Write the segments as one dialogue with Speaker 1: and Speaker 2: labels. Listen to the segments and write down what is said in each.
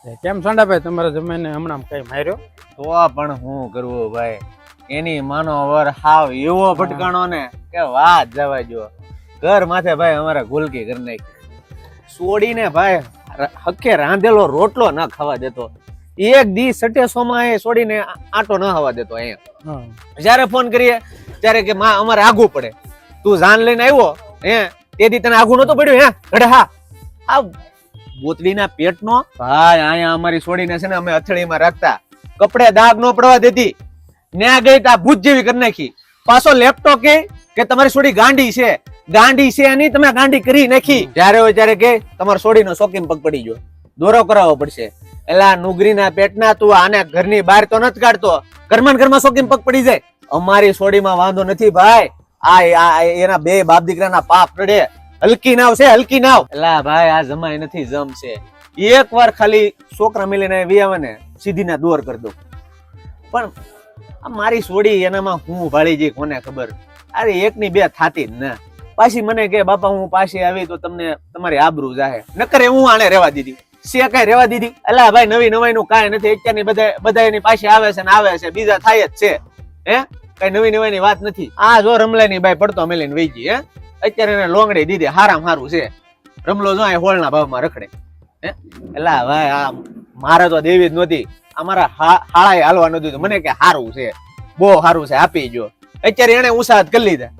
Speaker 1: કેમ સંડાભાઈ તમારા જમાઈને હમણાં કઈ માર્યો?
Speaker 2: તો પણ શું કરવું ભાઈ, એની માનો વર હાવ એવો ભટકાણો ને કે વાત જવા જો. ઘર માથે ભાઈ અમારા ગુલકી કરી નાખી. છોડીને ભાઈ હકે રાંધેલો રોટલો ના ખાવા દેતો. એક દી સટેસોમાં એ છોડીને આટો ના હવા દેતો. અહીંયા જયારે ફોન કરીએ ત્યારે કે માં અમારે આગું પડે, તું જાન લઈને આવ્યો તેથી તને આગું નતું પડ્યું ઘડે. હા આ બોતડીના પેટનો ભાઈ અહીંયા અમારી છોડીને છે ને અમે અથડીમાં રાખતા, કપડે દાગ નો પડવા દેતી. ન્યા ગઈ તા ભૂત જેવી કરી નાખી. પાછો લેપટોપ કે તમારી છોડી ગાંડી છે, ગાંડી છે નહીં તમે ગાંડી કરી નાખી. જયારે હોય ત્યારે કે તમારી છોડીનો શોખીન પગ પડી ગયો, દોરો કરાવવો પડશે. એલા નુગરીના પેટના તું આને ઘરની બહાર તો નથી કાઢતો, ઘરમાં શોખીન પગ પડી જાય. અમારી છોડીમાં વાંધો નથી ભાઈ, આ એના બે બાપ દીકરાના પાપ રડે. હલકી નાવ છે, હલકી નાવ. એલા ભાઈ આ જમાઈ નથી, જમ છે. એક વાર ખાલી છોકરા મિલીને વિયાવે ને સીધી ના દોર કરી દો. પણ આ મારી છોડી એનામાં હું ભાળી જઈ કોને ખબર. અરે એકની બે થાતી જ ના. પાછી મને કે બાપા હું પાછી આવી તો તમને તમારી આબરૂ જાહે. નકર હું આને રેવા દીધી છે, કઈ રેવા દીધી. એલા ભાઈ નવી નવાઈ નું કાંઈ નથી. અત્યારની બધા એની પાછી આવે છે ને આવે છે, બીજા થાય જ છે. કઈ નવી નવાઈ ની વાત નથી. આ જો રમલાઈ ની બાઈ પડતો મેલીને વહી ગઈ. અત્યારે એને લોંગડી દીધી, હારામ હારું છે. રમલો જો હોળના ભાવમાં રખડે. એલા ભાઈ આ મારે તો દેવી જ નહોતી, અમારા હાળાએ હાલવા નતું. મને કે હારું છે, બહુ હારું છે, આપી જો. અત્યારે એને ઉત્સાહ કરી લીધા.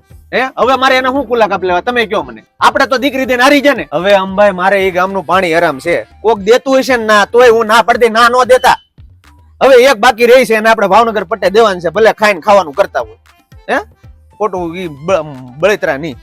Speaker 2: હવે મારે એને શું કુલા કાપ લેવા, તમે કયો મને. આપડે તો દીકરી દઈને હારી જાય ને. હવે અંબાઈ મારે એ ગામનું પાણી હરામ છે. કોક દેતું હશે ને ના તોય હું ના પડતી, ના નો દેતા. હવે એક બાકી રહી છે અને આપણે ભાવનગર પટ્ટે દેવાનું છે, ભલે ખાઈને ખાવાનું કરતા હોય. ખોટું બળતરા નહીં.